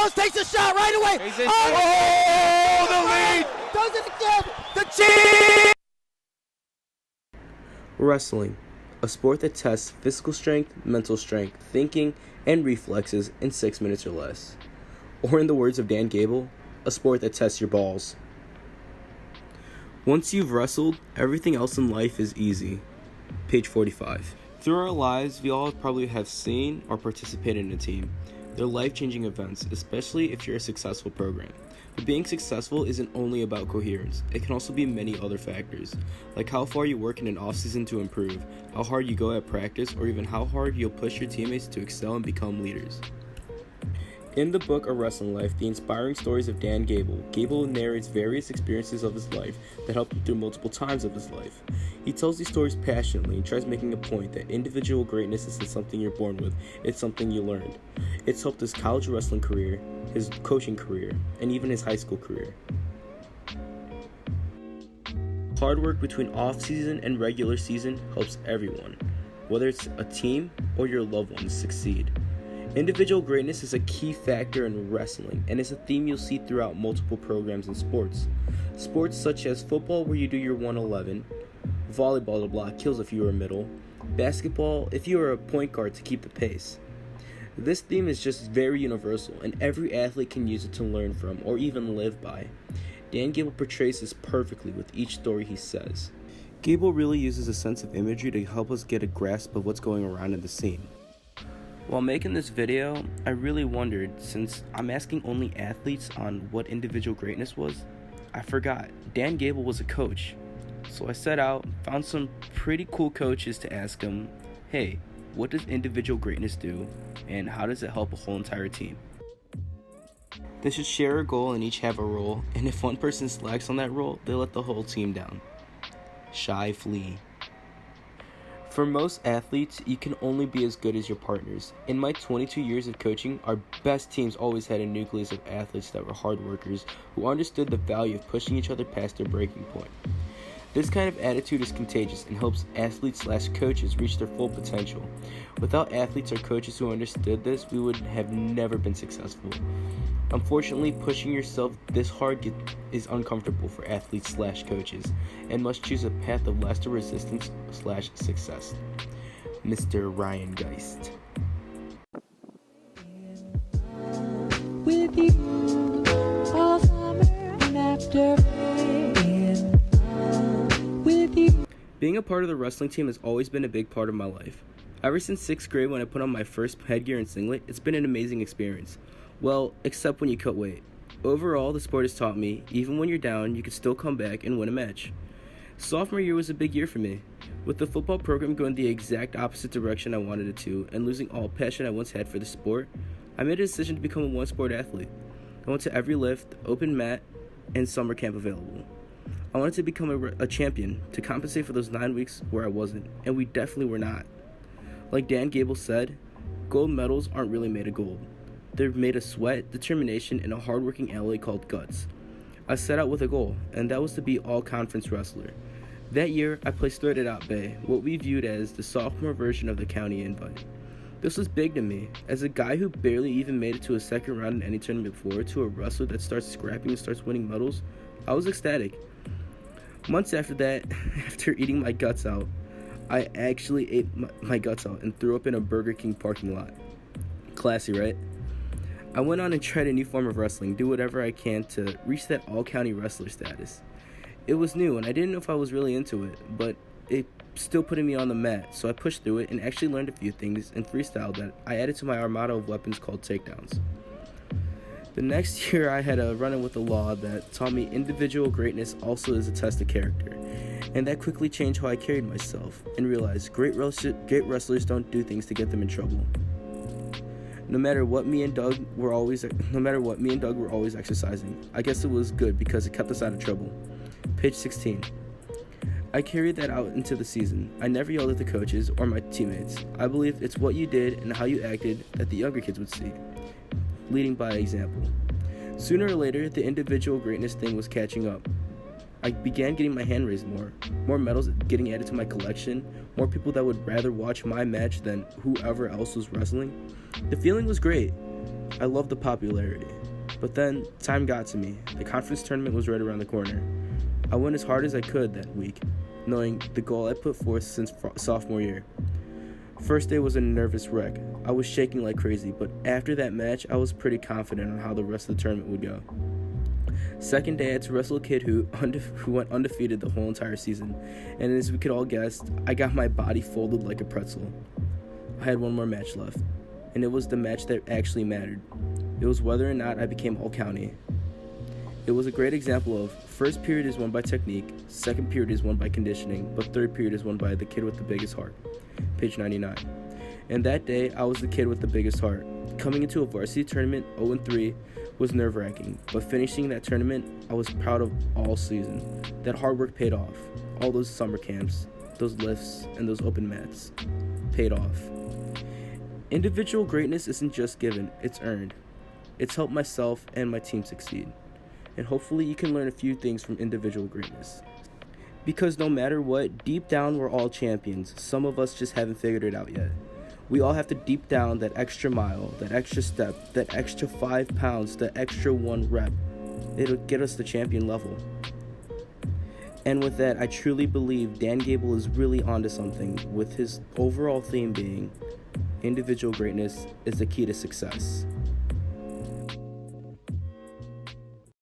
goes, takes a shot right away. Oh, the lead! Does it again. The Chiefs. Wrestling, a sport that tests physical strength, mental strength, thinking, and reflexes in 6 minutes or less. Or in the words of Dan Gable, a sport that tests your balls. Once you've wrestled, everything else in life is easy. Page 45. Through our lives, we all probably have seen or participated in a team. They're life-changing events, especially if you're a successful program. But being successful isn't only about coherence. It can also be many other factors, like how far you work in an off-season to improve, how hard you go at practice, or even how hard you'll push your teammates to excel and become leaders. In the book A Wrestling Life, The Inspiring Stories of Dan Gable, Gable narrates various experiences of his life that helped him through multiple times of his life. He tells these stories passionately and tries making a point that individual greatness isn't something you're born with, it's something you learned. It's helped his college wrestling career, his coaching career, and even his high school career. Hard work between off-season and regular season helps everyone, whether it's a team or your loved ones, succeed. Individual greatness is a key factor in wrestling, and it's a theme you'll see throughout multiple programs in sports. Sports such as football, where you do your 111, volleyball to block kills if you are middle, basketball if you are a point guard to keep the pace. This theme is just very universal, and every athlete can use it to learn from or even live by. Dan Gable portrays this perfectly with each story he says. Gable really uses a sense of imagery to help us get a grasp of what's going around in the scene. While making this video, I really wondered, since I'm asking only athletes on what individual greatness was, I forgot Dan Gable was a coach. So I set out, found some pretty cool coaches to ask them, hey, what does individual greatness do, and how does it help a whole entire team? They should share a goal and each have a role, and if one person slacks on that role, they let the whole team down. Shy Flea. For most athletes, you can only be as good as your partners. In my 22 years of coaching, our best teams always had a nucleus of athletes that were hard workers who understood the value of pushing each other past their breaking point. This kind of attitude is contagious and helps athletes/coaches reach their full potential. Without athletes or coaches who understood this, we would have never been successful. Unfortunately, pushing yourself this hard is uncomfortable for athletes/coaches and must choose a path of last resistance/success. Mr. Ryan Geist. With you all summer and after with you. Being a part of the wrestling team has always been a big part of my life. Ever since 6th grade when I put on my first headgear and singlet, it's been an amazing experience. Well, except when you cut weight. Overall, the sport has taught me, even when you're down, you can still come back and win a match. Sophomore year was a big year for me. With the football program going the exact opposite direction I wanted it to, and losing all passion I once had for the sport, I made a decision to become a one-sport athlete. I went to every lift, open mat, and summer camp available. I wanted to become a champion, to compensate for those 9 weeks where I wasn't, and we definitely were not. Like Dan Gable said, gold medals aren't really made of gold. They're made of sweat, determination, and a hardworking alloy called guts. I set out with a goal, and that was to be all-conference wrestler. That year, I placed third at Out Bay, what we viewed as the sophomore version of the county invite. This was big to me, as a guy who barely even made it to a second round in any tournament before, to a wrestler that starts scrapping and starts winning medals. I was ecstatic. Months after that, after eating my guts out, I actually ate my guts out and threw up in a Burger King parking lot. Classy, right? I went on and tried a new form of wrestling, do whatever I can to reach that all-county wrestler status. It was new, and I didn't know if I was really into it, but it still putting me on the mat, so I pushed through it and actually learned a few things in freestyle that I added to my armada of weapons called takedowns. The next year, I had a run-in with the law that taught me individual greatness also is a test of character, and that quickly changed how I carried myself and realized great wrestlers don't do things to get them in trouble. No matter what me and Doug were always exercising, I guess it was good because it kept us out of trouble. Page 16. I carried that out into the season. I never yelled at the coaches or my teammates. I believe it's what you did and how you acted that the younger kids would see, leading by example. Sooner or later, the individual greatness thing was catching up. I began getting my hand raised more medals getting added to my collection, more people that would rather watch my match than whoever else was wrestling. The feeling was great. I loved the popularity. But then, time got to me. The conference tournament was right around the corner. I went as hard as I could that week, knowing the goal I put forth since sophomore year. First day was a nervous wreck. I was shaking like crazy, but after that match, I was pretty confident on how the rest of the tournament would go. Second day, I had to wrestle a kid who went undefeated the whole entire season, and as we could all guess, I got my body folded like a pretzel. I had one more match left, and it was the match that actually mattered. It was whether or not I became All-County. It was a great example of first period is won by technique, second period is won by conditioning, but third period is won by the kid with the biggest heart. Page 99. And that day, I was the kid with the biggest heart. Coming into a varsity tournament 0-3 was nerve-wracking, but finishing that tournament, I was proud of all season. That hard work paid off. All those summer camps, those lifts, and those open mats paid off. Individual greatness isn't just given, it's earned. It's helped myself and my team succeed. And hopefully you can learn a few things from individual greatness. Because no matter what, deep down we're all champions. Some of us just haven't figured it out yet. We all have to deep down that extra mile, that extra step, that extra 5 pounds, the extra 1 rep. It'll get us the champion level. And with that, I truly believe Dan Gable is really onto something, with his overall theme being individual greatness is the key to success.